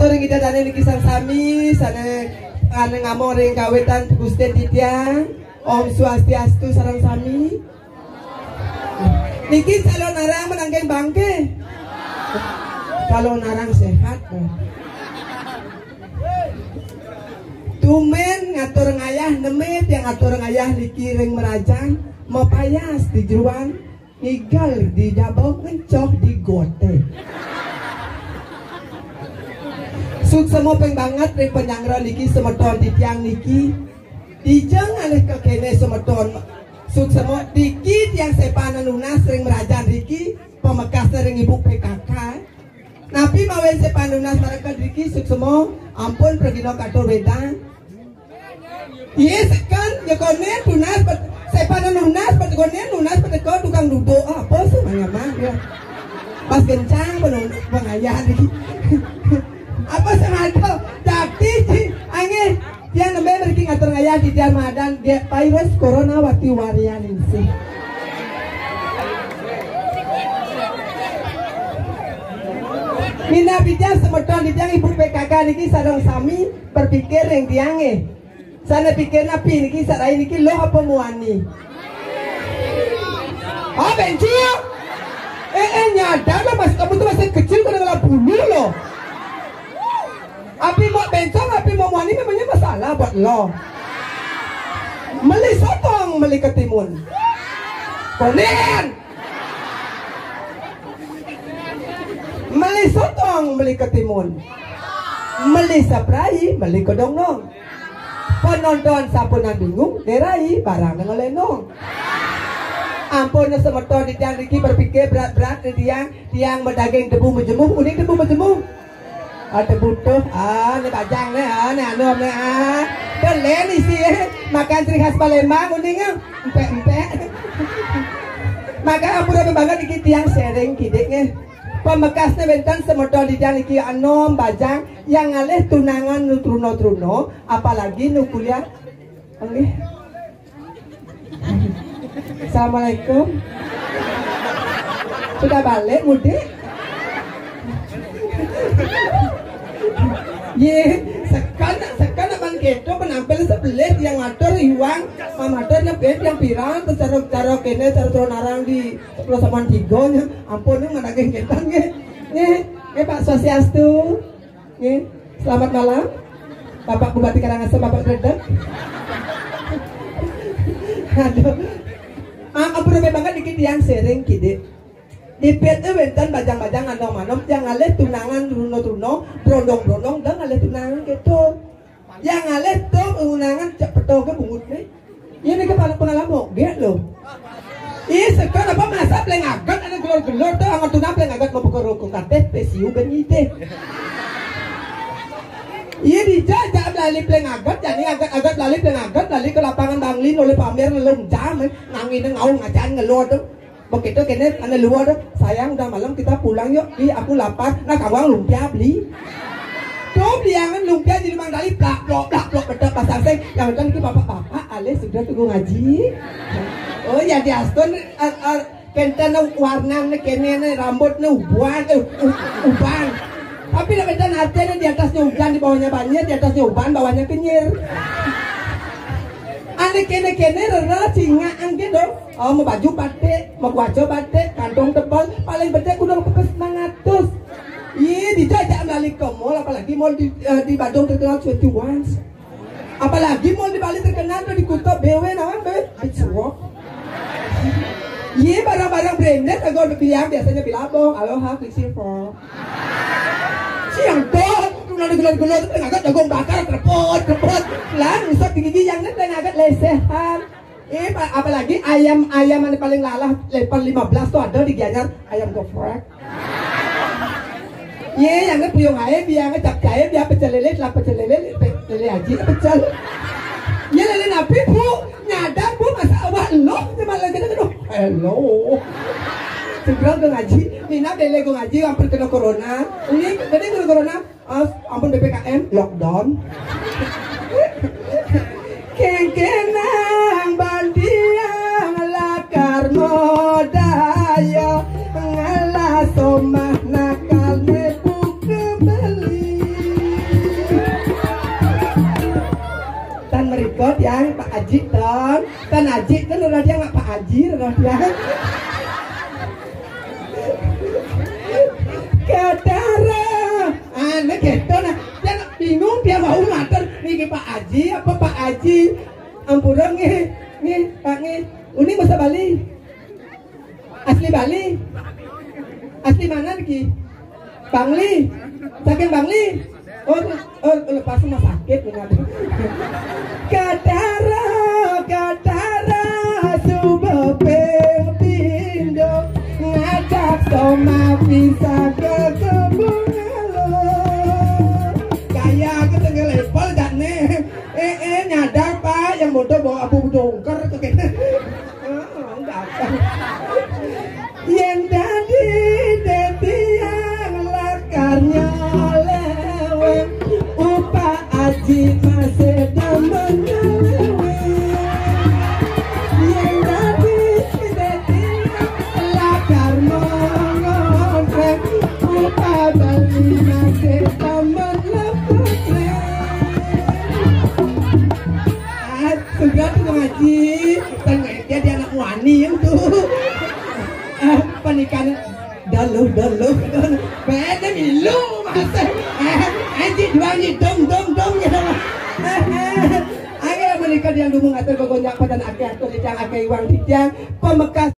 ngatur kita dane niki sang sami sana ane ngamong ring kawetan Gusti Titiang Om Swastiastu sareng sami niki calon narang menanggeng bangke calon narang sehat tumen ngatur ngayah nemit yang ngatur ngayah niki ring merajang mau payas di jeruan igal di dabau ngencok di gote suk semua peng banget ring penyangra niki semeton di tiang niki dijeng alih ke kene semeton suk semua dikit yang sepanan lunas ring merajang niki pemekas ring ibu PKK napi mawen sepanan lunas mereka niki suk semua ampun pergi no katur wedang yes kan ya konen lunas sepanan lunas pada konen lunas pada kau tukang duduk apa sih mah ya pas kencang pengayaan niki apa sengaja tapi angin dia nembe mereka ngatur ngayah di dia madan dia virus corona wati warian ini mina bijak semeton di tiang ibu PKK niki sareng sami berpikir yang tiange sana pikir napi niki sarai niki lo apa muani benci nyadar lah mas kamu tuh masih kecil kena ngelap bulu lo api mau bencong api mau muani memangnya masalah buat lo meli sotong meli ketimun konen meli sotong meli ketimun meli saprai meli kodong-dong penonton sapunan bingung derai barang ngelenong ampun semeton di tiang niki berpikir berat-berat di tiang medaging debu menjemuh uning debu menjemuh ada butuh ini bajang nih ini anom nih belen isi makan ciri khas Palembang uning empek-empek maka ampun banget niki tiang sering kidiknya pemekasnya bentan semeton di tiang niki anom bajang yang ngalih tunangan truno-truno apalagi nu kuliah Assalamualaikum sudah balik mudik ye sekan abang keto penampil sebelah yang ngatur iwang mamater bed yang pirang terus cara kene cara narang di perusahaan tigonya ampun ini ngadaging ketan Pak Swastiastu selamat malam Bapak Bupati Karangasem Bapak Gredeg aduh ampun banget dikit yang sering kide di PT bentan bajang-bajang andong-manom yang ngalih tunangan truno-truno brondong-brondong dan ngalih tunangan gitu yang ngalih tuh tunangan cepetong ke bungut nih ini kepala pengalaman moge loh iya sekarang apa masa pleng agat ada gelor-gelor tuh angat tunang pleng agat mau buka rokok katet pesiu benite iya dijajak lali pleng agat jadi agat-agat lali pleng agat lali ke lapangan Banglin oleh pamer ngelung jam nangin ngaung ngacan ngelor tuh begitu kene ane luar sayang udah malam kita pulang yuk aku lapar nah kawan lumpia beli tuh beliangan lumpia jadi mang dali plak betul pasang seng yang kan itu bapak ale sudah tunggu ngaji oh ya di aston kenten warna kene rambut uban tapi lebetan hatinya di atasnya hujan di bawahnya banjir di atasnya uban bawahnya kenyir ane kene rela singa angge dong oh mau baju batik mau kuaco batik kantong tebal paling bedek udah pepes 900 iya dijajak balik ke mall apalagi mall di Bandung terkenal 21 apalagi mall di Bali terkenal di Kuta BW namanya BW Beach Walk iya barang-barang branded agak udah biasanya bilabong aloha Quicksilver siang dong udah gelor-gelor itu agak jagung bakar krepot lah rusak gigi yang nanti agak lesehan apalagi ayam yang paling lalah level 15 tuh ada di Gianyar ayam geprek iya yang puyung ayam dia ngecap ayam dia pecel lele haji pecel ya lele napi bu nyadar bu masa awak lo cuma lagi aduh hello segera ke ngaji Nina beli ke ngaji hampir kena corona ini tadi kena corona ampun PPKM lockdown kengkenang bandiang lakar modaya ngalah somah nakal nebu kebeli Tot yang Pak Haji ton, Tan Haji kan udah dia nggak Pak Haji udah dia. Katara, anak gitu nah, dia bingung dia mau ngatur nih Pak Haji apa Pak Haji, ampura nih Pak nih, ini bahasa Bali, asli Bali, asli mana nih? Bangli, saking Bangli. Oh, lepas rumah sakit benar. Katara subepe pindo ngajak soma bisa ke kebun halo. Kayak ketengah lepol dan nih. Nyadar Pak yang motor bawa abu dongker tuh kayaknya. Enggak apa. Yang tadi yang lakarnya Upa Haji masih demen ngelewe yang tadi lakar mengontrek Upa Bali masih demen lepetre sudah tuh ngaji dia anak wani yang tuh pernikahan daluh beda milu masa anjing jualnya dong gitu ayo menikah yang dulu ngatur kegonjak pada akhir atau yang akhir uang tiang pemekas